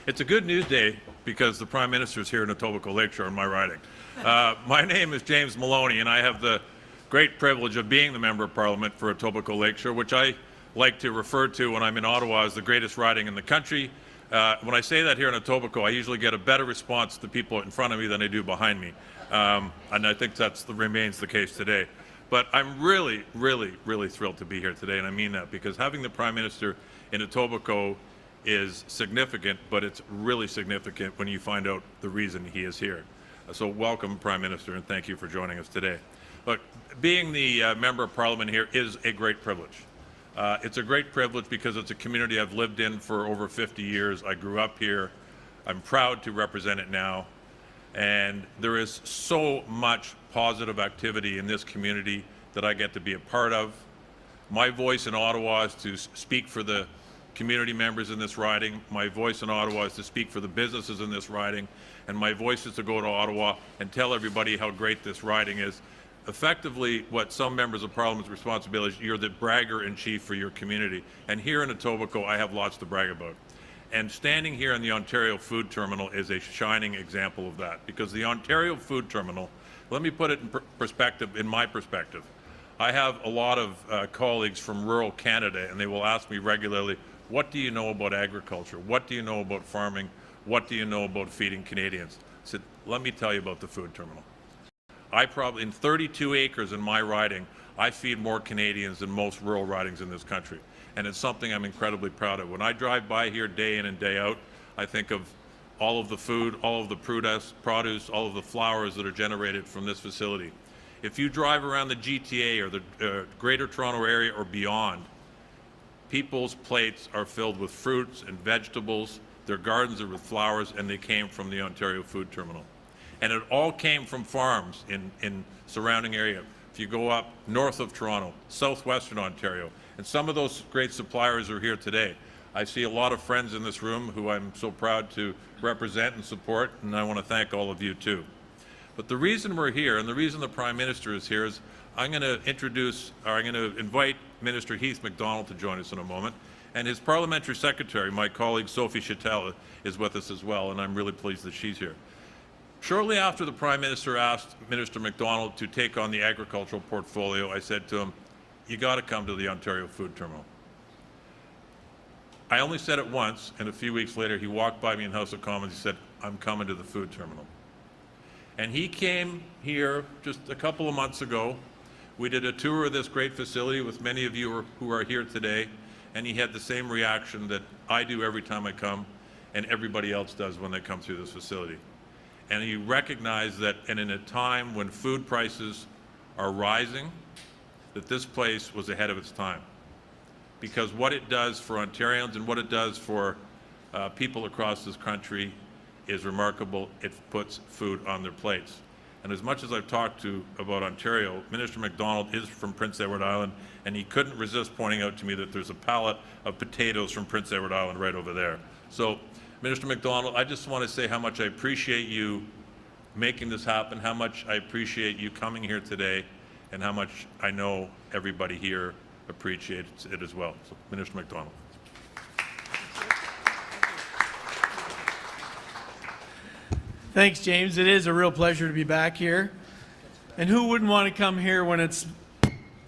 It's a good news day because the Prime Minister is here in Etobicoke Lakeshore in my riding. My name is James Maloney, and I have the great privilege of being the Member of Parliament for Etobicoke Lakeshore, which I like to refer to when I'm in Ottawa as the greatest riding in the country. When I say that here in Etobicoke, I usually get a better response to the people in front of me than I do behind me. And I think that remains the case today. But I'm really, really, really thrilled to be here today, and I mean that, because having the Prime Minister in Etobicoke is significant, but it's really significant when you find out the reason he is here. So welcome, Prime Minister, and thank you for joining us today. Look, being the Member of Parliament here is a great privilege. It's a great privilege because it's a community I've lived in for over 50 years. I grew up here. I'm proud to represent it now. And there is so much positive activity in this community that I get to be a part of. My voice in Ottawa is to speak for the community members in this riding. My voice in Ottawa is to speak for the businesses in this riding. And my voice is to go to Ottawa and tell everybody how great this riding is. Effectively, what some members of Parliament's responsibility is, you're the bragger-in-chief for your community. And here in Etobicoke, I have lots to brag about. And standing here in the Ontario Food Terminal is a shining example of that, because the Ontario Food Terminal, let me put it in perspective, in my perspective. I have a lot of colleagues from rural Canada, and they will ask me regularly, what do you know about agriculture? What do you know about farming? What do you know about feeding Canadians? I said, let me tell you about the food terminal. I probably, in 32 acres in my riding, I feed more Canadians than most rural ridings in this country. And it's something I'm incredibly proud of. When I drive by here day in and day out, I think of all of the food, all of the produce, all of the flowers that are generated from this facility. If you drive around the GTA or the Greater Toronto Area or beyond, people's plates are filled with fruits and vegetables, their gardens are with flowers, and they came from the Ontario Food Terminal. And it all came from farms in surrounding area. If you go up north of Toronto, southwestern Ontario, and some of those great suppliers are here today. I see a lot of friends in this room who I'm so proud to represent and support, and I want to thank all of you too. But the reason we're here, and the reason the Prime Minister is here, is I'm going to invite Minister Heath McDonald to join us in a moment, and his Parliamentary Secretary, my colleague Sophie Chattel, is with us as well, and I'm really pleased that she's here. Shortly after the Prime Minister asked Minister McDonald to take on the agricultural portfolio, I said to him, you got to come to the Ontario Food Terminal. I only said it once, and a few weeks later he walked by me in House of Commons. He said, I'm coming to the food terminal. And he came here just a couple of months ago. We did a tour of this great facility with many of you who are here today, and he had the same reaction that I do every time I come and everybody else does when they come through this facility. And he recognized that, and in a time when food prices are rising, that this place was ahead of its time. Because what it does for Ontarians and what it does for people across this country is remarkable. It puts food on their plates. And as much as I've talked about Ontario, Minister McDonald is from Prince Edward Island, and he couldn't resist pointing out to me that there's a pallet of potatoes from Prince Edward Island right over there. So, Minister McDonald, I just want to say how much I appreciate you making this happen, how much I appreciate you coming here today, and how much I know everybody here appreciates it as well. So, Minister McDonald. Thanks, James. It is a real pleasure to be back here. And who wouldn't want to come here when it's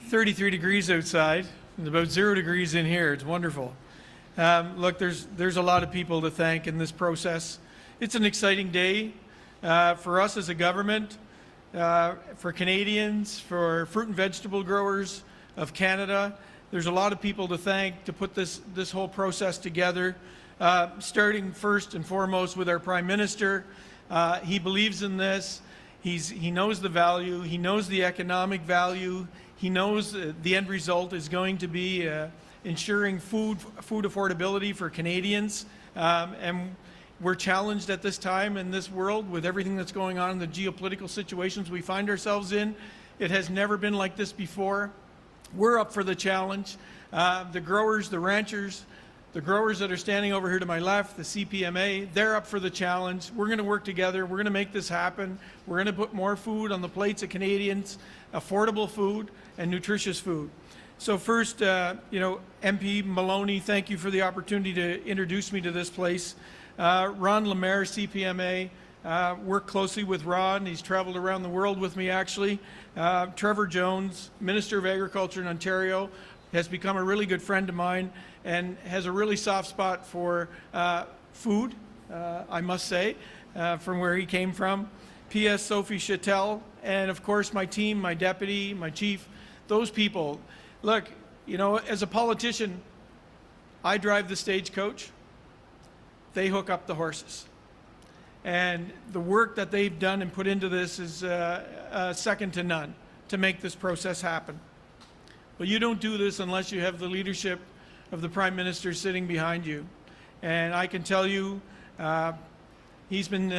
33 degrees outside and about 0 degrees in here? It's wonderful. Look, there's a lot of people to thank in this process. It's an exciting day for us as a government, for Canadians, for fruit and vegetable growers of Canada. There's a lot of people to thank to put this whole process together, starting first and foremost with our Prime Minister. He believes in this. He knows the value. He knows the economic value. He knows the end result is going to be ensuring food affordability for Canadians. And we're challenged at this time in this world with everything that's going on in the geopolitical situations we find ourselves in. It has never been like this before. We're up for the challenge. The growers, the ranchers, the growers that are standing over here to my left, the CPMA, they're up for the challenge. We're going to work together. We're going to make this happen. We're going to put more food on the plates of Canadians, affordable food and nutritious food. So first, MP Maloney, thank you for the opportunity to introduce me to this place. Ron Lemaire, CPMA, worked closely with Ron. He's traveled around the world with me, actually. Trevor Jones, Minister of Agriculture in Ontario, has become a really good friend of mine and has a really soft spot for food, I must say, from where he came from. P.S. Sophie Chattel, and of course my team, my deputy, my chief, those people. Look, you know, as a politician, I drive the stagecoach. They hook up the horses. And the work that they've done and put into this is second to none to make this process happen. But you don't do this unless you have the leadership of the Prime Minister sitting behind you. And I can tell you, he's been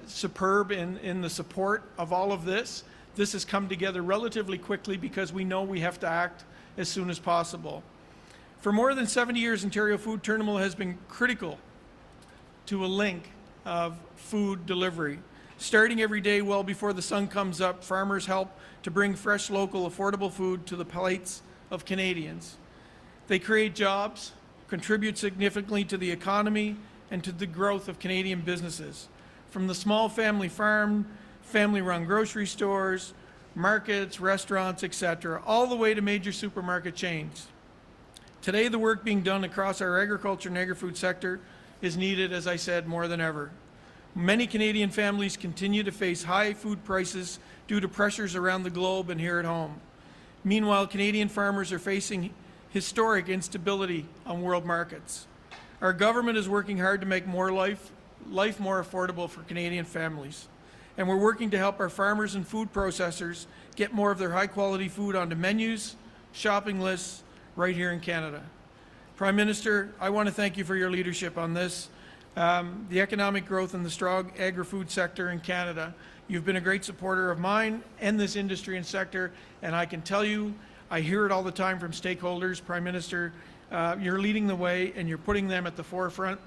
superb in the support of all of this. This has come together relatively quickly because we know we have to act as soon as possible. For more than 70 years, Ontario Food Terminal has been critical to a link of food delivery. Starting every day well before the sun comes up, farmers help to bring fresh, local, affordable food to the plates of Canadians. They create jobs, contribute significantly to the economy and to the growth of Canadian businesses. From the small family farm, family-run grocery stores, markets, restaurants, etc., all the way to major supermarket chains. Today, the work being done across our agriculture and agri-food sector is needed, as I said, more than ever. Many Canadian families continue to face high food prices due to pressures around the globe and here at home. Meanwhile, Canadian farmers are facing historic instability on world markets. Our government is working hard to make life more affordable for Canadian families. And we're working to help our farmers and food processors get more of their high-quality food onto menus, shopping lists, right here in Canada. Prime Minister, I want to thank you for your leadership on this. The economic growth in the strong agri-food sector in Canada. You've been a great supporter of mine and this industry and sector, and I can tell you, I hear it all the time from stakeholders. Prime Minister, you're leading the way and you're putting them at the forefront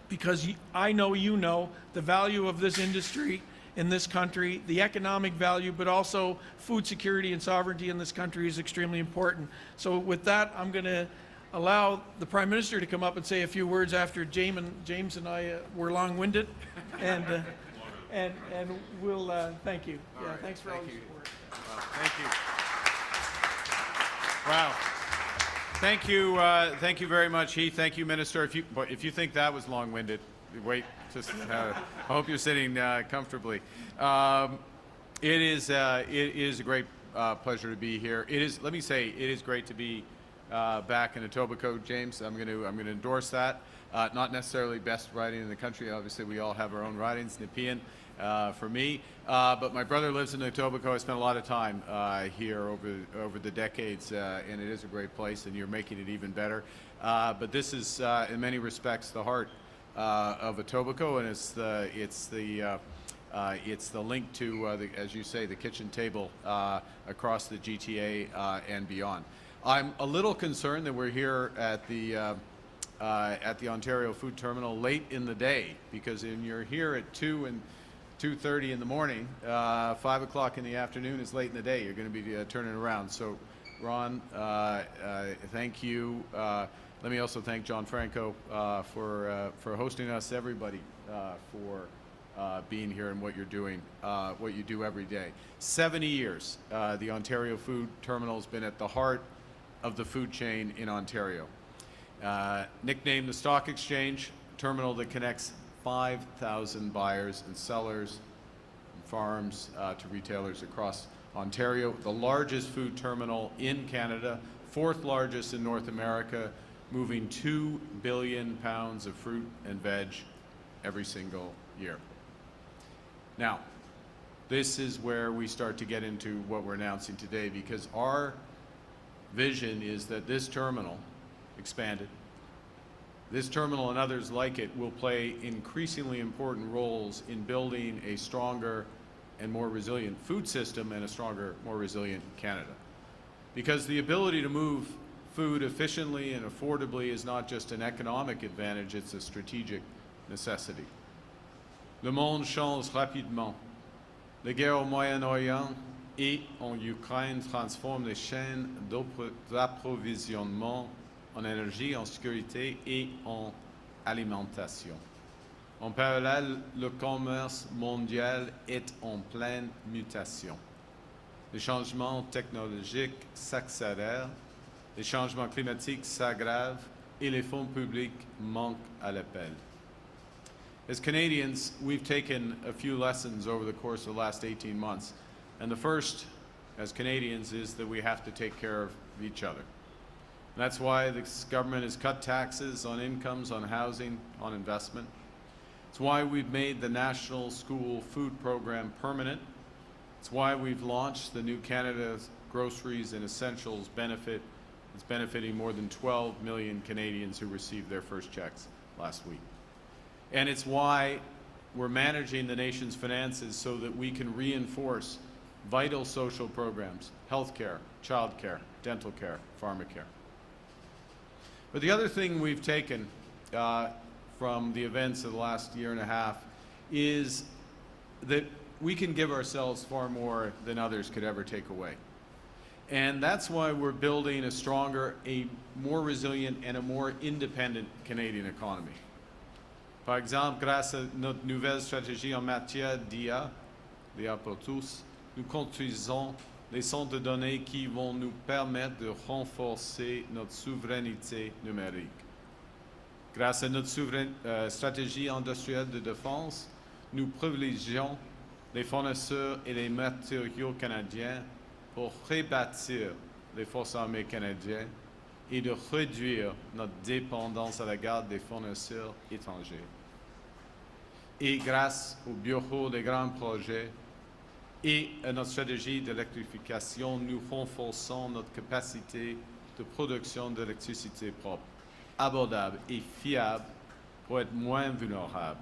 because I know you know the value of this industry in this country, the economic value, but also food security and sovereignty in this country is extremely important. So with that, I'm going to allow the Prime Minister to come up and say a few words after James and I were long-winded, and we'll thank you. All right. Thanks for all your support. Thank you. Wow. Thank you very much, Heath. Thank you, Minister. If you think that was long-winded, wait. I hope you're sitting comfortably. It is a great pleasure to be here. Let me say, it is great to be back in Etobicoke, James. I'm going to endorse that. Not necessarily best riding in the country. Obviously, we all have our own ridings. Nepean for me, but my brother lives in Etobicoke. I spent a lot of time here over the decades, and it is a great place. And you're making it even better. But this is, in many respects, the heart of Etobicoke, and it's the link to, as you say, the kitchen table across the GTA and beyond. I'm a little concerned that we're here at the Ontario Food Terminal late in the day, because when you're here at 2 and 2:30 in the morning, 5 o'clock in the afternoon is late in the day. You're going to be turning around. So, Ron, thank you. Let me also thank John Franco for hosting us, everybody, for being here and what you're doing, what you do every day. 70 years, the Ontario Food Terminal has been at the heart of the food chain in Ontario. Nicknamed the Stock Exchange, terminal that connects 5,000 buyers and sellers, and farms to retailers across Ontario. The largest food terminal in Canada, 4th largest in North America, moving 2 billion pounds of fruit and veg every single year. Now, this is where we start to get into what we're announcing today, because our vision is that this terminal, expanded, this terminal and others like it will play increasingly important roles in building a stronger and more resilient food system and a stronger, more resilient Canada. Because the ability to move food efficiently and affordably is not just an economic advantage, it's a strategic necessity. Le monde change rapidement. Les guerres au Moyen-Orient et en Ukraine transforment les chaînes d'approvisionnement en énergie, en sécurité et en alimentation. En parallèle, le commerce mondial est en pleine mutation. Les changements technologiques s'accélèrent, les changements climatiques s'aggravent, et les fonds publics manquent à l'appel. As Canadians, we've taken a few lessons over the course of the last 18 months. And the first, as Canadians, is that we have to take care of each other. And that's why this government has cut taxes on incomes, on housing, on investment. It's why we've made the National School Food Program permanent. It's why we've launched the new Canada Groceries and Essentials benefit. It's benefiting more than 12 million Canadians who received their first checks last week. And it's why we're managing the nation's finances so that we can reinforce vital social programs, health care, child care, dental care, pharmacare. But the other thing we've taken from the events of the last year and a half is that we can give ourselves far more than others could ever take away. And that's why we're building a stronger, a more resilient, and a more independent Canadian economy. Par exemple, grâce à notre nouvelle stratégie en matière d'IA, l'IA pour tous, nous construisons les centres de données qui vont nous permettre de renforcer notre souveraineté numérique. Grâce à notre stratégie industrielle de défense, nous privilégions les fournisseurs et les matériaux canadiens pour rebâtir les forces armées canadiennes et de réduire notre dépendance à l'égard des fournisseurs étrangers. Et grâce au bureau des grands projets et à notre stratégie d'électrification, nous renforçons notre capacité de production d'électricité propre, abordable et fiable pour être moins vulnérable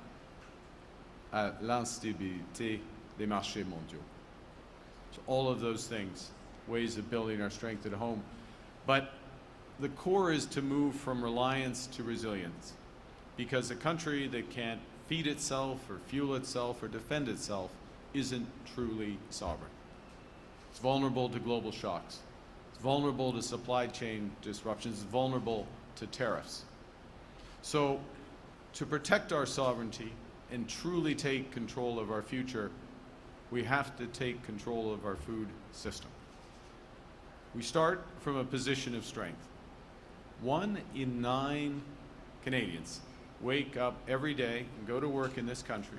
à l'instabilité des marchés mondiaux. So all of those things, ways of building our strength at home. But the core is to move from reliance to resilience, because a country that can't feed itself or fuel itself or defend itself isn't truly sovereign. It's vulnerable to global shocks. It's vulnerable to supply chain disruptions. It's vulnerable to tariffs. So to protect our sovereignty and truly take control of our future, we have to take control of our food system. We start from a position of strength. 1 in 9 Canadians wake up every day and go to work in this country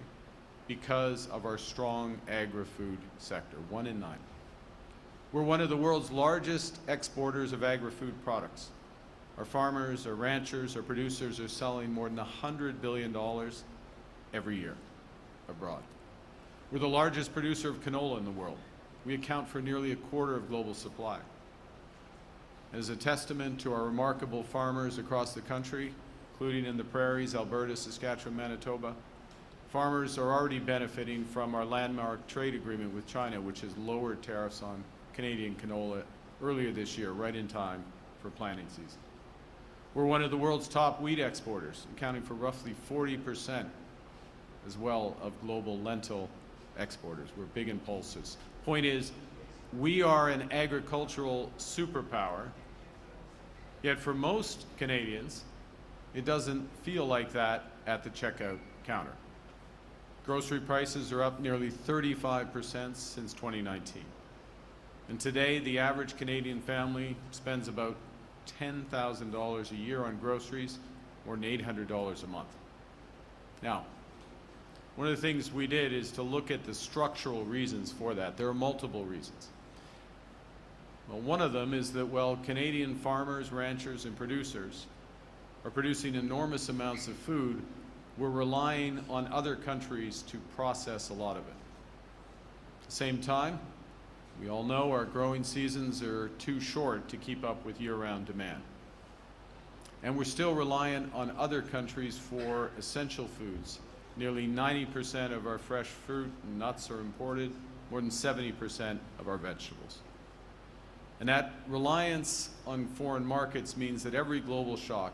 because of our strong agri-food sector. 1 in 9. We're one of the world's largest exporters of agri-food products. Our farmers, our ranchers, our producers are selling more than $100 billion every year abroad. We're the largest producer of canola in the world. We account for nearly a quarter of global supply. As a testament to our remarkable farmers across the country, including in the prairies, Alberta, Saskatchewan, Manitoba, farmers are already benefiting from our landmark trade agreement with China, which has lowered tariffs on Canadian canola earlier this year, right in time for planting season. We're one of the world's top wheat exporters, accounting for roughly 40% as well of global lentil exporters. We're big in pulses. Point is, we are an agricultural superpower, yet for most Canadians, it doesn't feel like that at the checkout counter. Grocery prices are up nearly 35% since 2019. And today, the average Canadian family spends about $10,000 a year on groceries, more than $800 a month. Now, one of the things we did is to look at the structural reasons for that. There are multiple reasons. Well, one of them is that while Canadian farmers, ranchers, and producers are producing enormous amounts of food, we're relying on other countries to process a lot of it. At the same time, we all know our growing seasons are too short to keep up with year-round demand. And we're still reliant on other countries for essential foods. Nearly 90% of our fresh fruit and nuts are imported, more than 70% of our vegetables. And that reliance on foreign markets means that every global shock,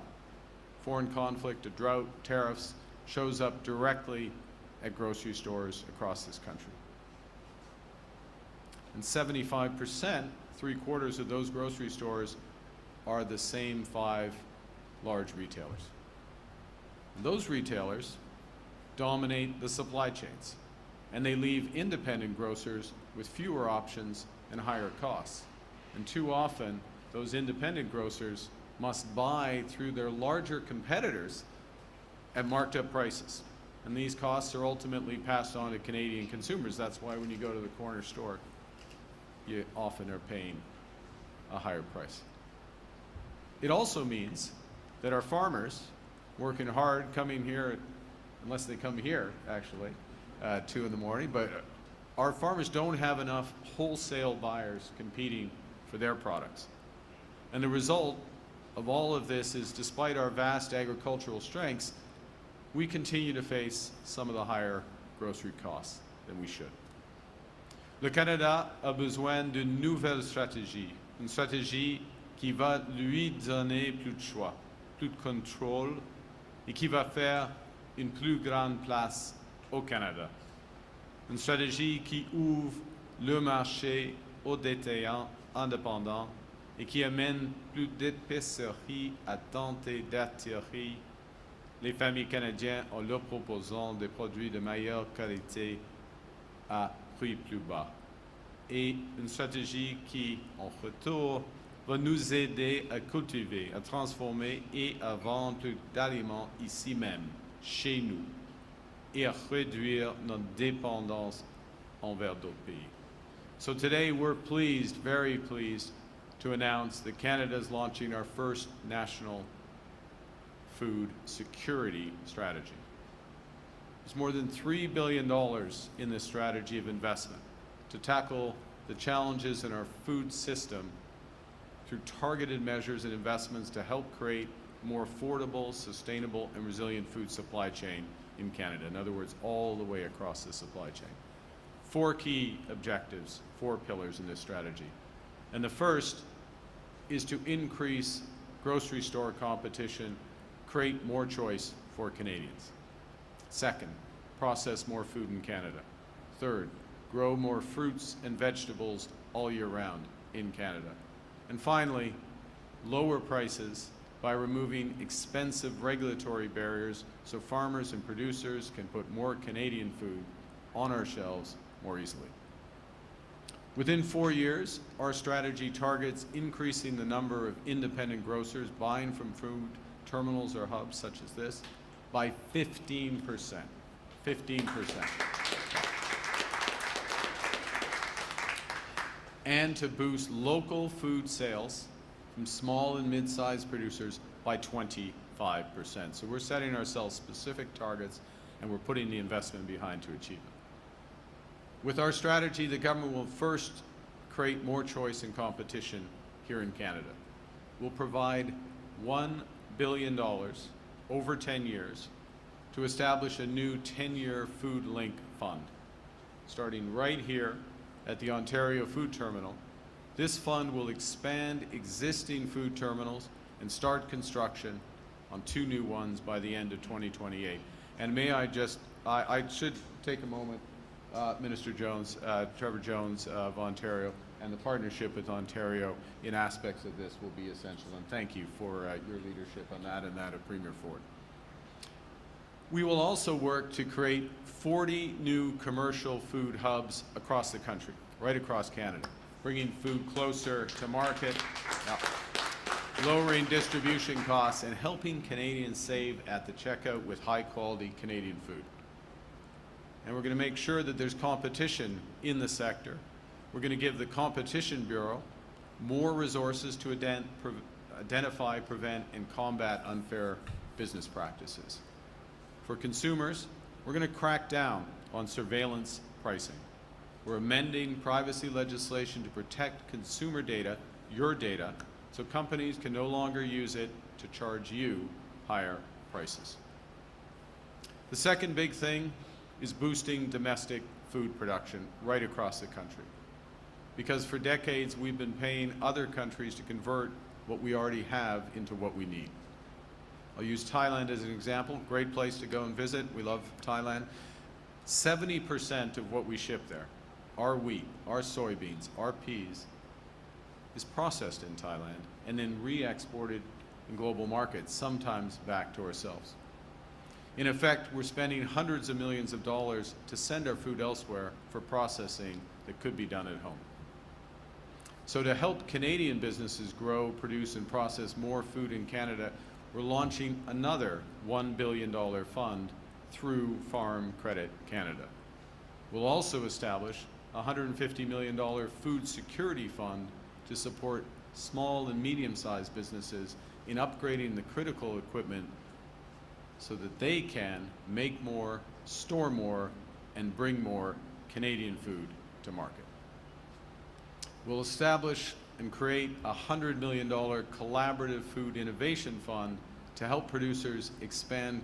foreign conflict, a drought, tariffs, shows up directly at grocery stores across this country. And 75%, 3/4 of those grocery stores, are the same 5 large retailers. And those retailers dominate the supply chains, and they leave independent grocers with fewer options and higher costs. And too often, those independent grocers must buy through their larger competitors at marked up prices. And these costs are ultimately passed on to Canadian consumers. That's why when you go to the corner store, you often are paying a higher price. It also means that our farmers, working hard, coming here, unless they come here, actually, 2 in the morning, but our farmers don't have enough wholesale buyers competing for their products. And the result of all of this is, despite our vast agricultural strengths, we continue to face some of the higher grocery costs than we should. Le Canada a besoin d'une nouvelle stratégie, une stratégie qui va lui donner plus de choix, plus de contrôle et qui va faire une plus grande place au Canada. Une stratégie qui ouvre le marché aux détaillants indépendants et qui amène plus d'épiceries à tenter d'attirer les familles canadiennes en leur proposant des produits de meilleure qualité à prix plus bas. Et une stratégie qui, en retour, va nous aider à cultiver, à transformer et à vendre plus d'aliments ici même, chez nous, et à réduire notre dépendance envers d'autres pays. So today we're pleased, very pleased, to announce that Canada is launching our first national food security strategy. There's more than $3 billion in this strategy of investment to tackle the challenges in our food system through targeted measures and investments to help create a more affordable, sustainable, and resilient food supply chain in Canada. In other words, all the way across the supply chain. 4 key objectives, 4 pillars in this strategy. And the first is to increase grocery store competition, create more choice for Canadians. Second, process more food in Canada. Third, grow more fruits and vegetables all year round in Canada. And finally, lower prices by removing expensive regulatory barriers so farmers and producers can put more Canadian food on our shelves more easily. Within 4 years, our strategy targets increasing the number of independent grocers buying from food terminals or hubs such as this by 15%. 15%. And to boost local food sales from small and mid-sized producers by 25%. So we're setting ourselves specific targets and we're putting the investment behind to achieve it. With our strategy, the government will first create more choice and competition here in Canada. We'll provide $1 billion over 10 years to establish a new 10-year food link fund. Starting right here at the Ontario Food Terminal, this fund will expand existing food terminals and start construction on 2 new ones by the end of 2028. And may I just, I should take a moment, Minister Jones, Trevor Jones of Ontario, and the partnership with Ontario in aspects of this will be essential. And thank you for your leadership on that and that of Premier Ford. We will also work to create 40 new commercial food hubs across the country, right across Canada, bringing food closer to market, lowering distribution costs, and helping Canadians save at the checkout with high-quality Canadian food. And we're going to make sure that there's competition in the sector. We're going to give the Competition Bureau more resources to identify, prevent, and combat unfair business practices. For consumers, we're going to crack down on surveillance pricing. We're amending privacy legislation to protect consumer data, your data, so companies can no longer use it to charge you higher prices. The second big thing is boosting domestic food production right across the country. Because for decades, we've been paying other countries to convert what we already have into what we need. I'll use Thailand as an example. Great place to go and visit. We love Thailand. 70% of what we ship there, our wheat, our soybeans, our peas, is processed in Thailand and then re-exported in global markets, sometimes back to ourselves. In effect, we're spending hundreds of millions of dollars to send our food elsewhere for processing that could be done at home. So to help Canadian businesses grow, produce, and process more food in Canada, we're launching another $1 billion fund through Farm Credit Canada. We'll also establish a $150 million food security fund to support small and medium-sized businesses in upgrading the critical equipment so that they can make more, store more, and bring more Canadian food to market. We'll establish and create a $100 million collaborative food innovation fund to help producers expand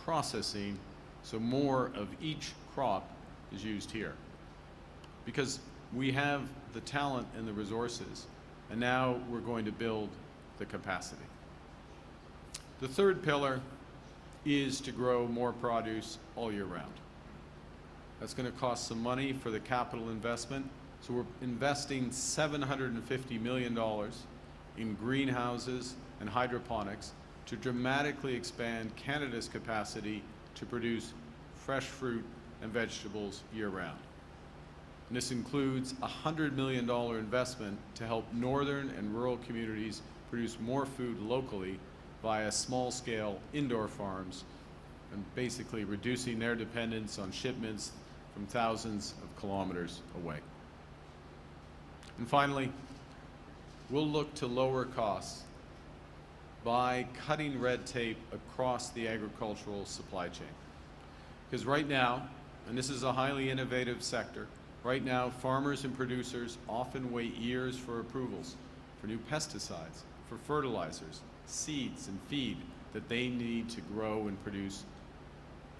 processing so more of each crop is used here. Because we have the talent and the resources, and now we're going to build the capacity. The third pillar is to grow more produce all year round. That's going to cost some money for the capital investment, so we're investing $750 million in greenhouses and hydroponics to dramatically expand Canada's capacity to produce fresh fruit and vegetables year-round. And this includes a $100 million investment to help northern and rural communities produce more food locally via small-scale indoor farms and basically reducing their dependence on shipments from thousands of kilometers away. And finally, we'll look to lower costs by cutting red tape across the agricultural supply chain. Because right now, and this is a highly innovative sector, right now farmers and producers often wait years for approvals for new pesticides, for fertilizers, seeds, and feed that they need to grow and produce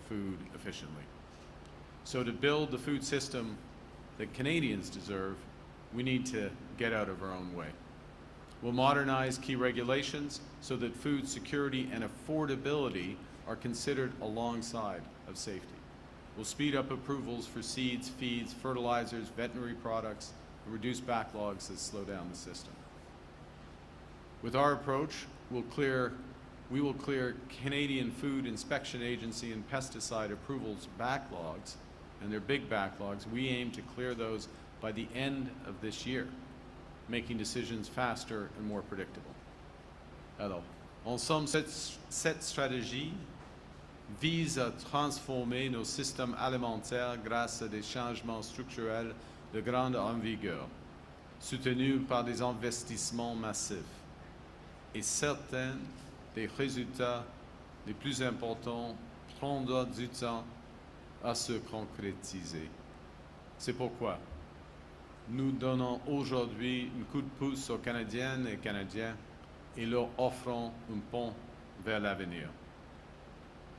food efficiently. So to build the food system that Canadians deserve, we need to get out of our own way. We'll modernize key regulations so that food security and affordability are considered alongside of safety. We'll speed up approvals for seeds, feeds, fertilizers, veterinary products, and reduce backlogs that slow down the system. With our approach, we will clear Canadian Food Inspection Agency and pesticide approvals backlogs, and they're big backlogs. We aim to clear those by the end of this year, making decisions faster and more predictable. Alors, en somme, cette stratégie vise à transformer nos systèmes alimentaires grâce à des changements structurels de grande envergure, soutenus par des investissements massifs. Et certains des résultats les plus importants prendront du temps à se concrétiser. C'est pourquoi nous donnons aujourd'hui un coup de pouce aux Canadiennes et Canadiens et leur offrons un pont vers l'avenir.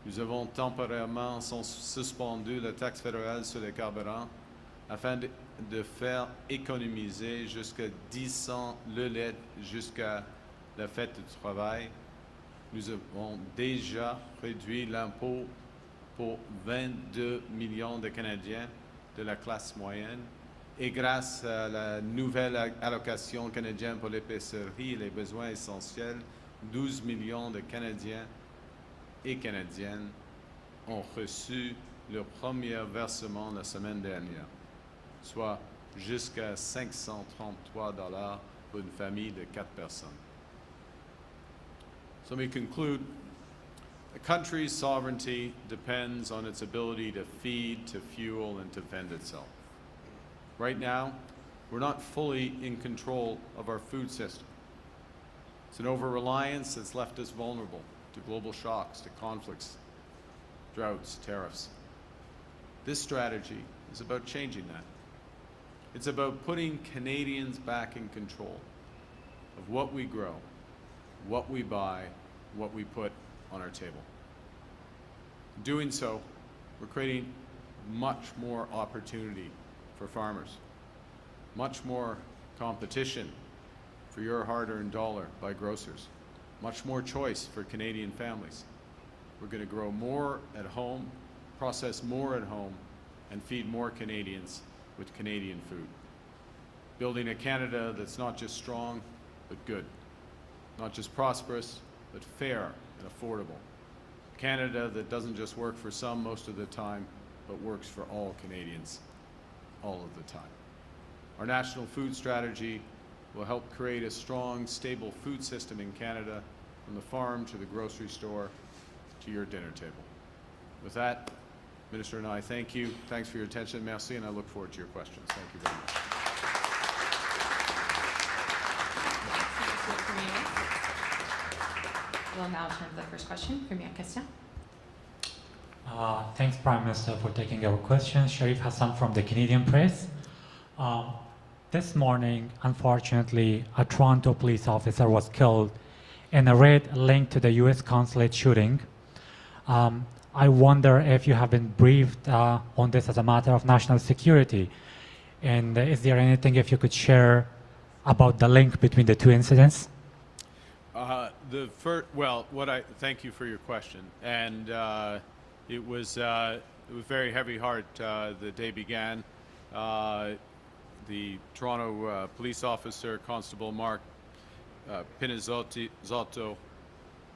Nous avons temporairement suspendu la taxe fédérale sur les carburants afin de faire économiser jusqu'à 10 cents le litre jusqu'à la fête du travail. Nous avons déjà réduit l'impôt pour 22 millions de Canadiens de la classe moyenne. Et grâce à la nouvelle allocation canadienne pour l'épicerie et les besoins essentiels, 12 millions de Canadiens et Canadiennes ont reçu leur premier versement la semaine dernière, soit jusqu'à $533 pour une famille de 4 personnes. So let me conclude. A country's sovereignty depends on its ability to feed, to fuel, and to fend itself. Right now, we're not fully in control of our food system. It's an over-reliance that's left us vulnerable to global shocks, to conflicts, droughts, tariffs. This strategy is about changing that. It's about putting Canadians back in control of what we grow, what we buy, what we put on our table. In doing so, we're creating much more opportunity for farmers, much more competition for your hard-earned dollar by grocers, much more choice for Canadian families. We're going to grow more at home, process more at home, and feed more Canadians with Canadian food. Building a Canada that's not just strong, but good. Not just prosperous, but fair and affordable. A Canada that doesn't just work for some most of the time, but works for all Canadians all of the time. Our national food strategy will help create a strong, stable food system in Canada, from the farm to the grocery store to your dinner table. With that, Minister and I thank you. Thanks for your attention. Merci, and I look forward to your questions. Thank you very much. We'll now turn to the first question. Premier Christian. Thanks, Prime Minister, for taking our question. Sharif Hassan from the Canadian Press. This morning, unfortunately, a Toronto police officer was killed in a raid linked to the U.S. consulate shooting. I wonder if you have been briefed on this as a matter of national security. And is there anything if you could share about the link between the two incidents? Thank you for your question. And it was very heavy heart the day began. The Toronto police officer, Constable Mark Carney,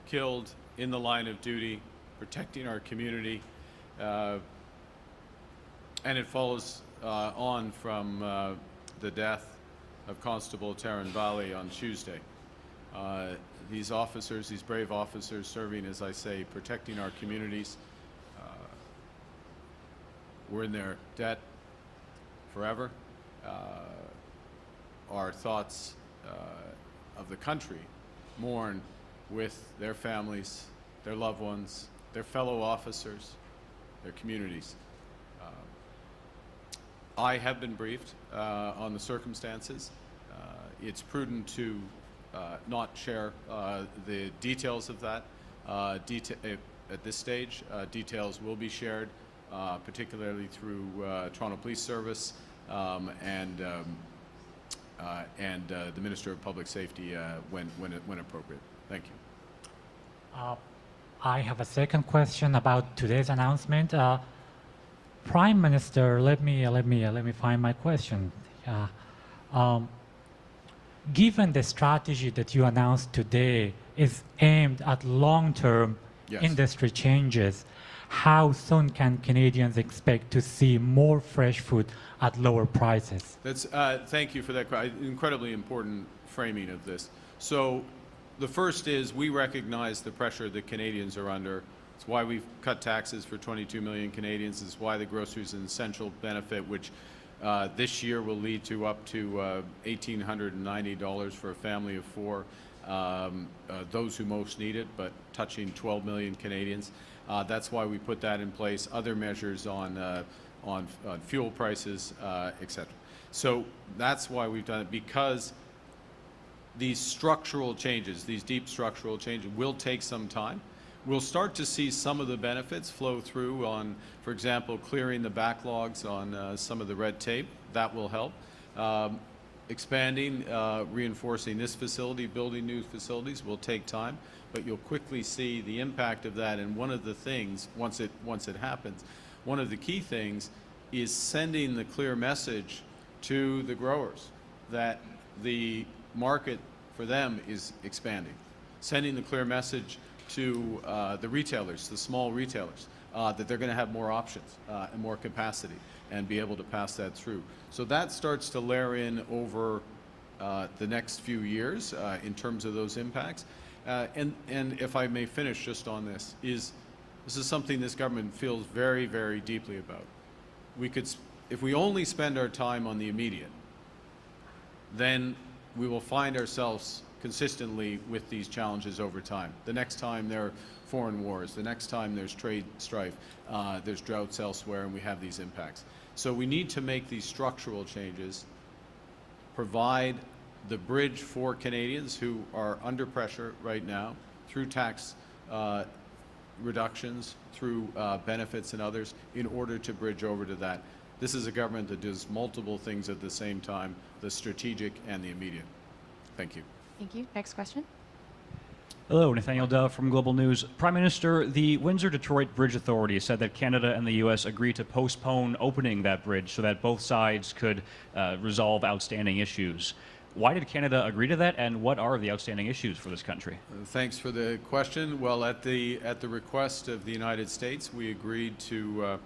killed in the line of duty, protecting our community, and it follows on from the death of Constable Taryn Valley on Tuesday. These officers, these brave officers serving, as I say, protecting our communities, we're in their debt forever. Our thoughts of the country mourn with their families, their loved ones, their fellow officers, their communities. I have been briefed on the circumstances. It's prudent to not share the details of that at this stage. Details will be shared, particularly through Toronto Police Service and the Minister of Public Safety when appropriate. Thank you. I have a second question about today's announcement. Prime Minister, let me find my question. Given the strategy that you announced today is aimed at long-term Yes. industry changes, how soon can Canadians expect to see more fresh food at lower prices? Thank you for that incredibly important framing of this. So the first is we recognize the pressure that Canadians are under. It's why we've cut taxes for 22 million Canadians. It's why the grocery is an essential benefit, which this year will lead to up to $1,890 for a family of four, those who most need it, but touching 12 million Canadians. That's why we put that in place. Other measures on fuel prices, etc. So that's why we've done it, because these structural changes, these deep structural changes, will take some time. We'll start to see some of the benefits flow through on, for example, clearing the backlogs on some of the red tape. That will help. Expanding, reinforcing this facility, building new facilities will take time, but you'll quickly see the impact of that. And one of the things, once it happens, one of the key things is sending the clear message to the growers that the market for them is expanding. Sending the clear message to the retailers, the small retailers, that they're going to have more options and more capacity and be able to pass that through. So that starts to layer in over the next few years in terms of those impacts. And if I may finish just on this is something this government feels very, very deeply about. If we only spend our time on the immediate, then we will find ourselves consistently with these challenges over time. The next time there are foreign wars, the next time there's trade strife, there's droughts elsewhere, and we have these impacts. So we need to make these structural changes, provide the bridge for Canadians who are under pressure right now through tax reductions, through benefits and others, in order to bridge over to that. This is a government that does multiple things at the same time, the strategic and the immediate. Thank you. Thank you. Next question. Hello, Nathaniel Dove from Global News. Prime Minister, the Windsor-Detroit Bridge Authority said that Canada and the U.S. agreed to postpone opening that bridge so that both sides could resolve outstanding issues. Why did Canada agree to that, and what are the outstanding issues for this country? Thanks for the question. Well, at the request of the United States, we agreed to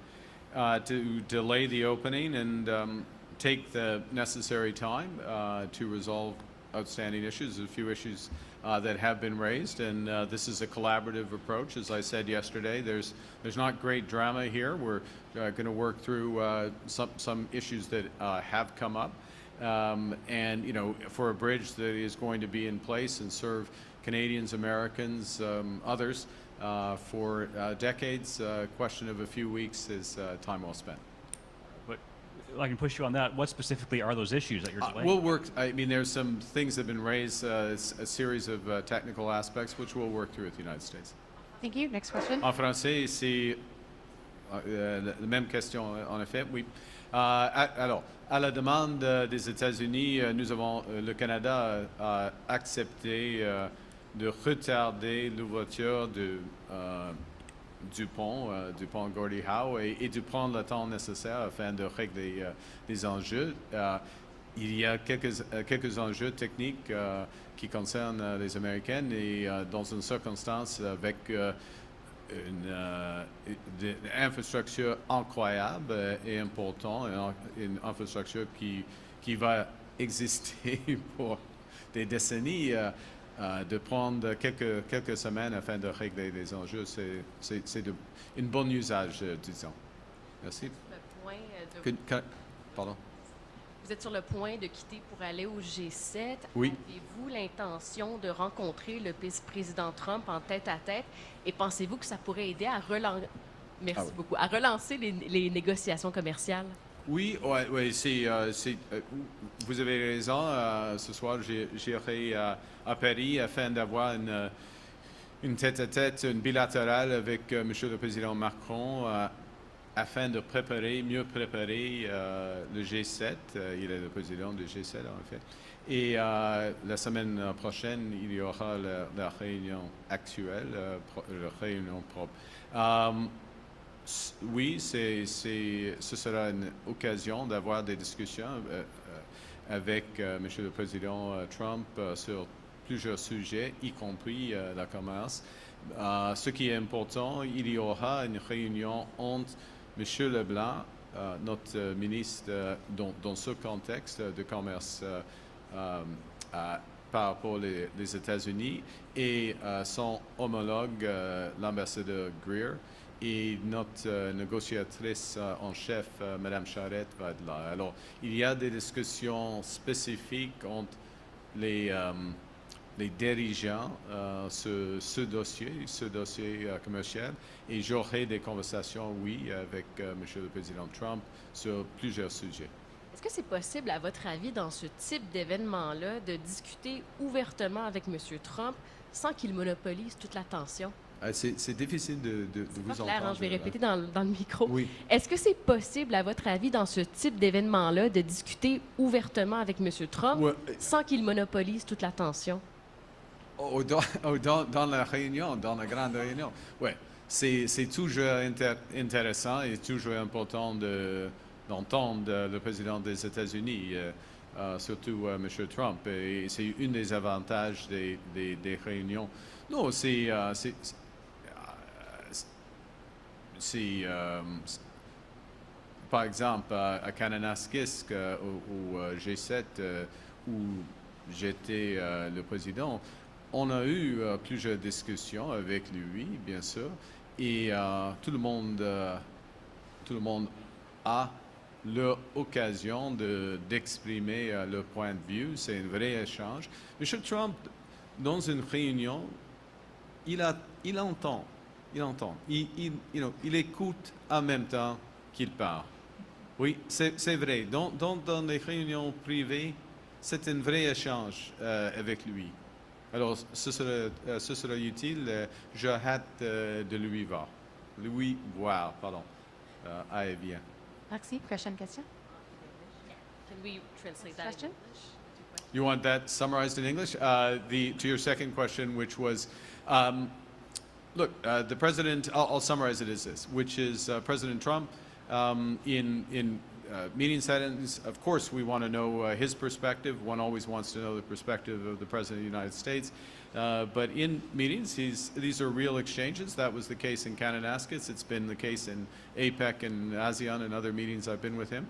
delay the opening and take the necessary time to resolve outstanding issues. There's a few issues that have been raised, and this is a collaborative approach. As I said yesterday, there's not great drama here. We're going to work through some issues that have come up. And, you know, for a bridge that is going to be in place and serve Canadians, Americans, others for decades, a question of a few weeks is time well spent. But I can push you on that. What specifically are those issues that you're delaying? We'll work, I mean, there's some things that have been raised, a series of technical aspects, which we'll work through with the United States. Thank you. Next question. En français, c'est la même question, en effet, oui. Alors, à la demande des États-Unis, le Canada a accepté de retarder l'ouverture du pont Gordie Howe et de prendre le temps nécessaire afin de régler les enjeux. Il y a quelques enjeux techniques qui concernent les Américaines et dans une circonstance avec une infrastructure incroyable et importante, une infrastructure qui va exister pour des décennies, de prendre quelques semaines afin de régler les enjeux, c'est un bon usage du temps. Merci. Pardon. Vous êtes sur le point de quitter pour aller au G7. Oui. Avez-vous l'intention de rencontrer le vice-président Trump en tête-à-tête et pensez-vous que ça pourrait aider à relancer, beaucoup, à relancer les négociations commerciales? Oui, vous avez raison. Ce soir, j'irai à Paris afin d'avoir une tête-à-tête, une bilatérale avec Monsieur le Président Macron afin de mieux préparer le G7. Il est le président du G7, en fait. Et la semaine prochaine, il y aura la réunion actuelle, la réunion propre. Oui, ce sera une occasion d'avoir des discussions avec Monsieur le Président Trump sur plusieurs sujets, y compris la commerce. Ce qui est important, il y aura une réunion entre Monsieur Leblanc, notre ministre, dans ce contexte de commerce par rapport aux États-Unis, et son homologue, l'ambassadeur Greer, et notre négociatrice en chef, Madame Charette, va être là. Alors, il y a des discussions spécifiques entre les dirigeants sur ce dossier commercial, et j'aurai des conversations, oui, avec Monsieur le Président Trump sur plusieurs sujets. Est-ce que c'est possible, à votre avis, dans ce type d'événement-là, de discuter ouvertement avec M. Trump sans qu'il monopolise toute l'attention? C'est difficile de vous Pas clair, entendre. je vais répéter dans le micro. Oui. Est-ce que c'est possible, à votre avis, dans ce type d'événement-là, de discuter ouvertement avec M. Trump sans qu'il monopolise toute l'attention? Dans la réunion, dans la grande réunion, oui. C'est toujours intéressant et toujours important d'entendre le président des États-Unis, surtout M. Trump. Et c'est un des avantages des réunions. Non, par exemple, à Kananaskis, au G7, où j'étais le président, on a eu plusieurs discussions avec lui, bien sûr, et tout le monde a l'occasion d'exprimer leur point de vue. C'est un vrai échange. M. Trump, dans une réunion, il entend. Il écoute en même temps qu'il parle. Oui, c'est vrai. Dans les réunions privées, c'est un vrai échange avec lui. Alors, ce sera utile. J'ai hâte de lui voir. À Evian. Merci. Prochaine question. Can we translate that? Question? You want that summarized in English? To your second question, which was, look, the president. I'll summarize it as this, which is President Trump, in meeting settings. Of course, we want to know his perspective. One always wants to know the perspective of the President of the United States. But in meetings, these are real exchanges. That was the case in Kananaskis. It's been the case in APEC and ASEAN and other meetings I've been with him.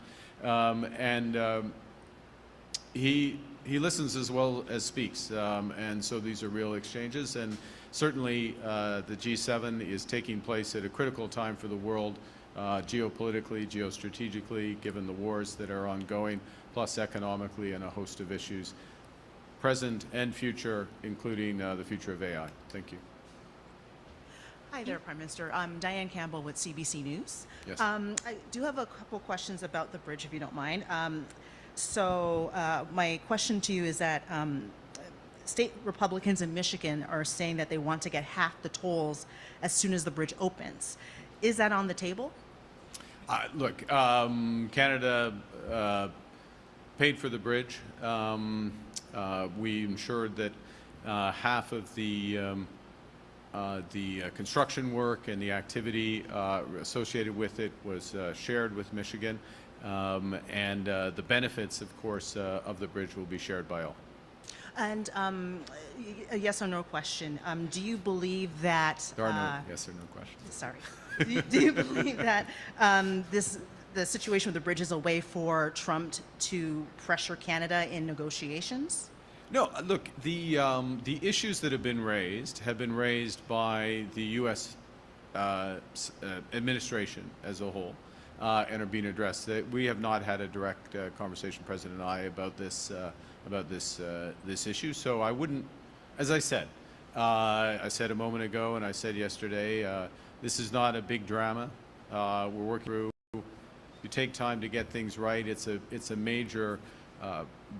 He listens as well as speaks, and so these are real exchanges. And certainly, the G7 is taking place at a critical time for the world, geopolitically, geostrategically, given the wars that are ongoing, plus economically, and a host of issues, present and future, including the future of AI. Thank you. Hi there, Prime Minister. I'm Diane Campbell with CBC News. Yes. I do have a couple questions about the bridge, if you don't mind. My question to you is that state Republicans in Michigan are saying that they want to get half the tolls as soon as the bridge opens. Is that on the table? Look, Canada paid for the bridge. We ensured that half of the construction work and the activity associated with it was shared with Michigan, and the benefits, of course, of the bridge will be shared by all. And a yes or no question. Do you believe that... There are no yes or no questions. Sorry. Do you believe that the situation with the bridge is a way for Trump to pressure Canada in negotiations? No, look, the issues that have been raised by the U.S. Administration as a whole, and are being addressed. We have not had a direct conversation, President and I, about this issue. So I wouldn't, as I said a moment ago, and I said yesterday, this is not a big drama. We're working through. You take time to get things right. It's a major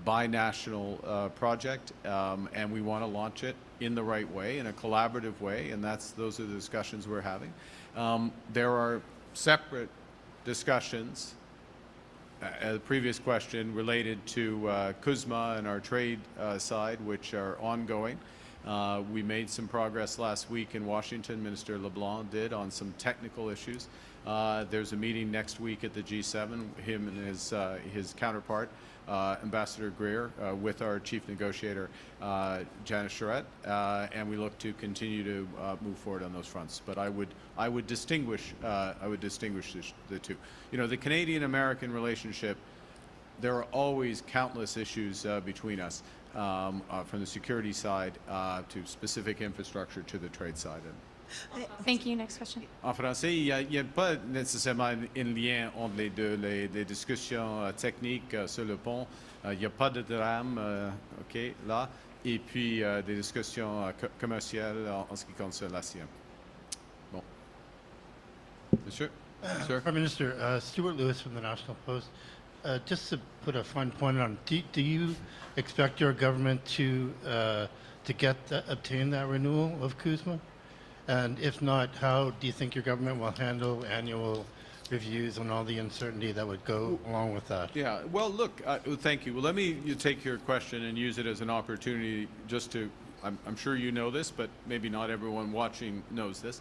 binational project, and we want to launch it in the right way, in a collaborative way, and those are the discussions we're having. There are separate discussions, the previous question related to CUSMA and our trade side, which are ongoing. We made some progress last week in Washington. Minister LeBlanc did on some technical issues. There's a meeting next week at the G7, him and his counterpart, Ambassador Greer, with our chief negotiator, Janice Charette, and we look to continue to move forward on those fronts. But I would distinguish the two. You know, the Canadian-American relationship, there are always countless issues between us, from the security side to specific infrastructure to the trade side. Thank you. Next question. En français, il n'y a pas nécessairement un lien entre les deux, les discussions techniques sur le pont. Il n'y a pas de drame, OK, là, et puis des discussions commerciales en ce qui concerne l'ASEAN. Bon. Monsieur? Sir? Prime Minister, Stuart Lewis from the National Post. Just to put a fine point on, do you expect your government to obtain that renewal of CUSMA? And if not, how do you think your government will handle annual reviews and all the uncertainty that would go along with that? Yeah, well, look, thank you. Well, let me take your question and use it as an opportunity just to, I'm sure you know this, but maybe not everyone watching knows this,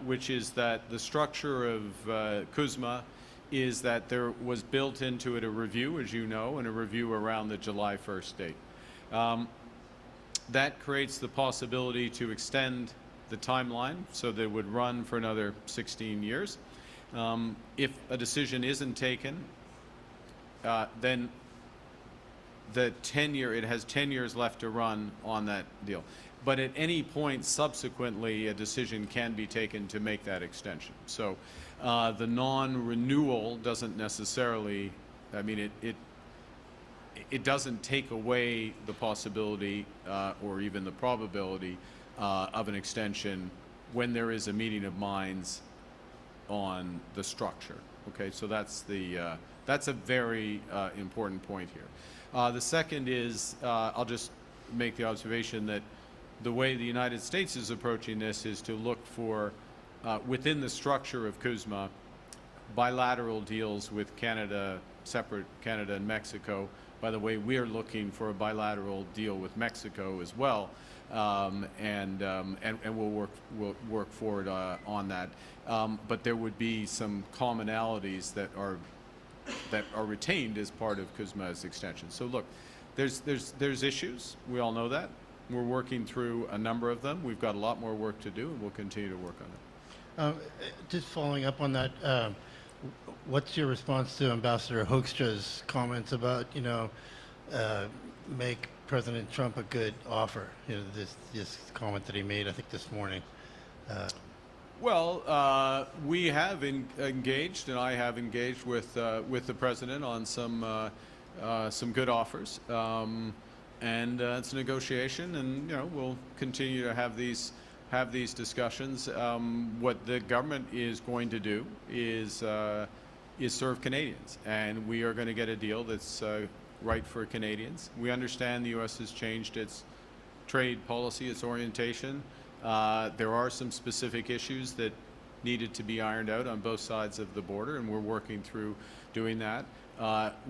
which is that the structure of CUSMA is that there was built into it a review, as you know, and a review around the July 1st date. That creates the possibility to extend the timeline so that it would run for another 16 years. If a decision isn't taken, then it has 10 years left to run on that deal. But at any point subsequently, a decision can be taken to make that extension. So the non-renewal doesn't necessarily, I mean, it doesn't take away the possibility or even the probability of an extension when there is a meeting of minds on the structure. Okay, so that's a very important point here. The second is, I'll just make the observation that the way the United States is approaching this is to look for, within the structure of CUSMA, bilateral deals with Canada, separate Canada and Mexico. By the way, we are looking for a bilateral deal with Mexico as well, and we'll work forward on that. But there would be some commonalities that are that are retained as part of CUSMA's extension. So look, there's issues. We all know that. We're working through a number of them. We've got a lot more work to do, and we'll continue to work on it. Just following up on that, what's your response to Ambassador Hoekstra's comments about, make President Trump a good offer? This comment that he made, I think, this morning. Well, we have engaged, and I have engaged with the president on some good offers, and it's a negotiation, and we'll continue to have these discussions. What the government is going to do is serve Canadians, and we are going to get a deal that's right for Canadians. We understand the U.S. has changed its trade policy, its orientation. There are some specific issues that needed to be ironed out on both sides of the border, and we're working through doing that.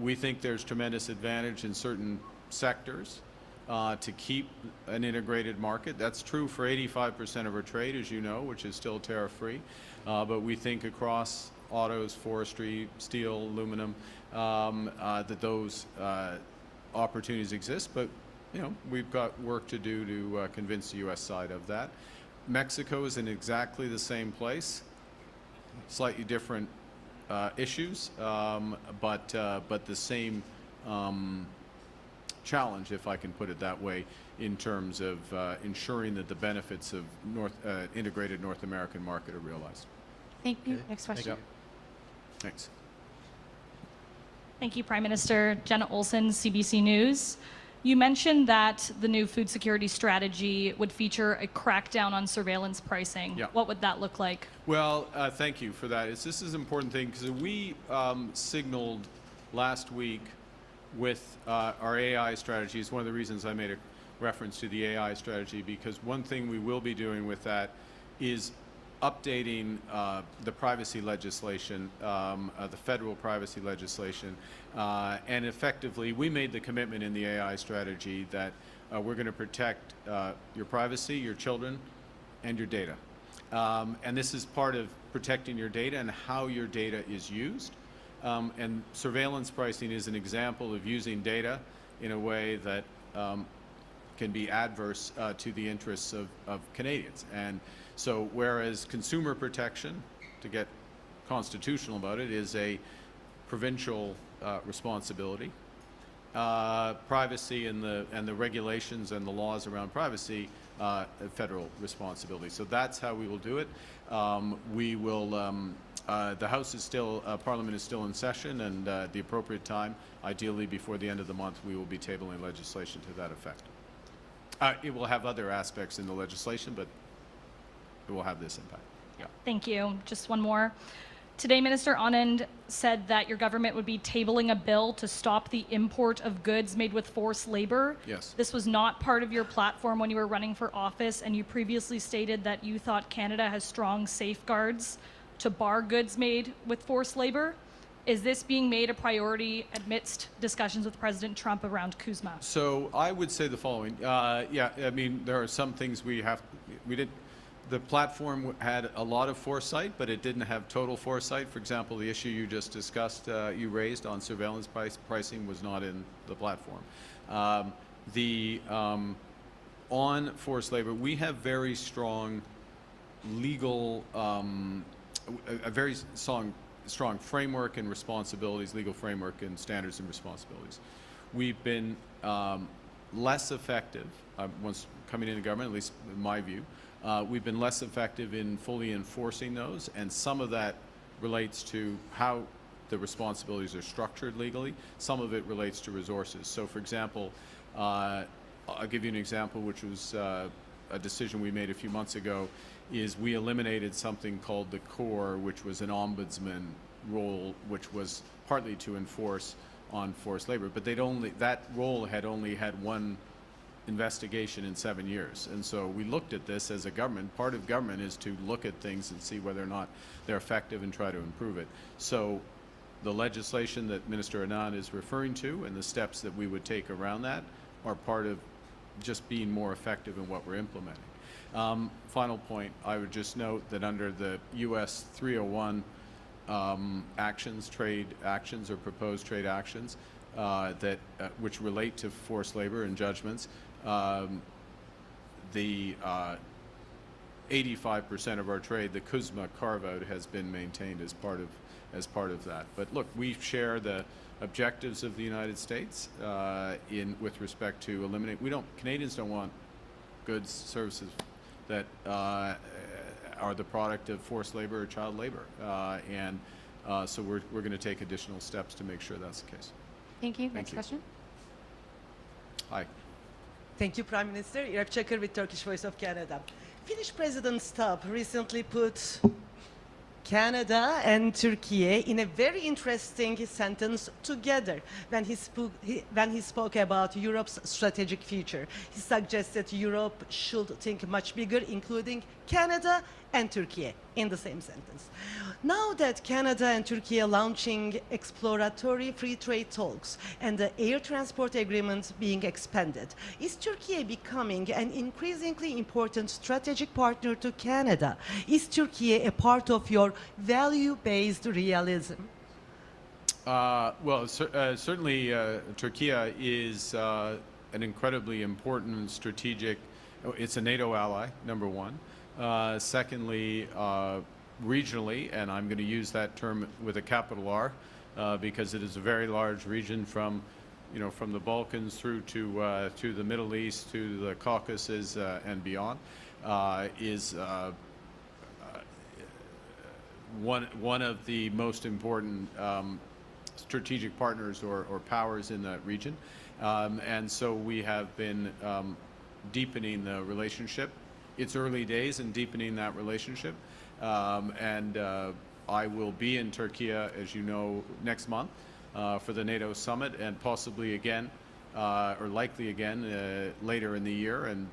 We think there's tremendous advantage in certain sectors to keep an integrated market. That's true for 85% of our trade, as you know, which is still tariff-free. But we think across autos, forestry, steel, aluminum, that those opportunities exist. But we've got work to do to convince the U.S. side of that. Mexico is in exactly the same place, slightly different issues, but the same challenge, if I can put it that way, in terms of ensuring that the benefits of integrated North American market are realized. Thank you. Next question. Yep. Thanks. Thank you, Prime Minister. Jenna Olson, CBC News. You mentioned that the new food security strategy would feature a crackdown on surveillance pricing. Yeah. What would that look like? Well, thank you for that. This is an important thing because we signaled last week with our AI strategy. Is one of the reasons I made a reference to the AI strategy, because one thing we will be doing with that is updating the privacy legislation, the federal privacy legislation, and effectively we made the commitment in the AI strategy that we're going to protect your privacy, your children, and your data. And this is part of protecting your data and how your data is used. And surveillance pricing is an example of using data in a way that can be adverse to the interests of Canadians. And so whereas consumer protection, to get constitutional about it, is a provincial responsibility, privacy and the regulations and the laws around privacy, a federal responsibility. So that's how we will do it. We will. The House is still, Parliament is still in session, and at the appropriate time, ideally before the end of the month, we will be tabling legislation to that effect. It will have other aspects in the legislation, but it will have this impact. Yeah. Thank you. Just one more. Today, Minister Anand said that your government would be tabling a bill to stop the import of goods made with forced labor. Yes. This was not part of your platform when you were running for office, and you previously stated that you thought Canada has strong safeguards to bar goods made with forced labor. Is this being made a priority amidst discussions with President Trump around CUSMA? So I would say the following. Yeah, I mean, there are some things we did. The platform had a lot of foresight, but it didn't have total foresight. For example, the issue you just discussed, you raised on surveillance pricing was not in the platform. On forced labor, we have very strong legal, a very strong framework and responsibilities, legal framework and standards and responsibilities. We've been less effective, once coming into government, at least in my view, we've been less effective in fully enforcing those, and some of that relates to how the responsibilities are structured legally. Some of it relates to resources. So, for example, I'll give you an example, which was a decision we made a few months ago, is we eliminated something called the core, which was an ombudsman role, which was partly to enforce on forced labor, but that role had only had one investigation in 7 years. And so we looked at this as a government. Part of government is to look at things and see whether or not they're effective and try to improve it. So the legislation that Minister Anand is referring to and the steps that we would take around that are part of just being more effective in what we're implementing. Final point, I would just note that under the US 301 trade actions or proposed trade actions that which relate to forced labor and judgments. The 85% of our trade, the CUSMA carve-out, has been maintained as part of that. But look, we share the objectives of the United States with respect to eliminate. Canadians don't want goods, services that are the product of forced labor or child labor, so we're going to take additional steps to make sure that's the case. Thank you. Thank Next you. question. Hi. Thank you, Prime Minister. Iraq Chakır with Turkish Voice of Canada. Finnish President Stubb recently put Canada and Turkey in a very interesting sentence together when he spoke about Europe's strategic future. He suggested Europe should think much bigger, including Canada and Turkey in the same sentence. Now that Canada and Turkey are launching exploratory free trade talks and the air transport agreement being expanded, is Turkey becoming an increasingly important strategic partner to Canada? Is Turkey a part of your value-based realism? Certainly Turkey is an incredibly important strategic, it's a NATO ally, number one. Secondly, regionally, and I'm going to use that term with a capital R because it is a very large region from the Balkans through to the Middle East, to the Caucasus and beyond, is one of the most important strategic partners or powers in that region. And so we have been deepening the relationship. It's early days in deepening that relationship. I will be in Turkey, as you know, next month for the NATO summit, and possibly again, or likely again, later in the year. And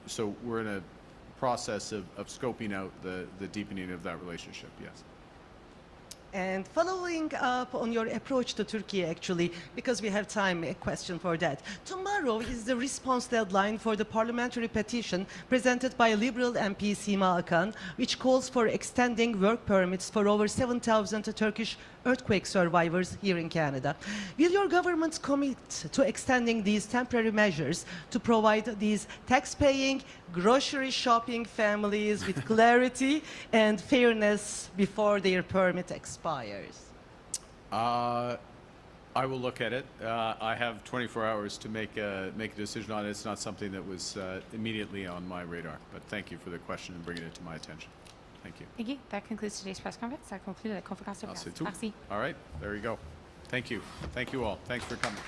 so we're in a process of scoping out the deepening of that relationship, yes. And following up on your approach to Turkey, actually, because we have time, a question for that. Tomorrow is the response deadline for the parliamentary petition presented by Liberal MP Sima Akan, which calls for extending work permits for over 7,000 Turkish earthquake survivors here in Canada. Will your government commit to extending these temporary measures to provide these tax-paying, grocery shopping families with clarity and fairness before their permit expires? I will look at it. I have 24 hours to make a decision on it. It's not something that was immediately on my radar, but thank you for the question and bringing it to my attention. Thank you. Thank you. That concludes today's press conference. That concludes la conférence de Ah, presse. c'est tout. Merci. All right, there you go. Thank you. Thank you all. Thanks for coming.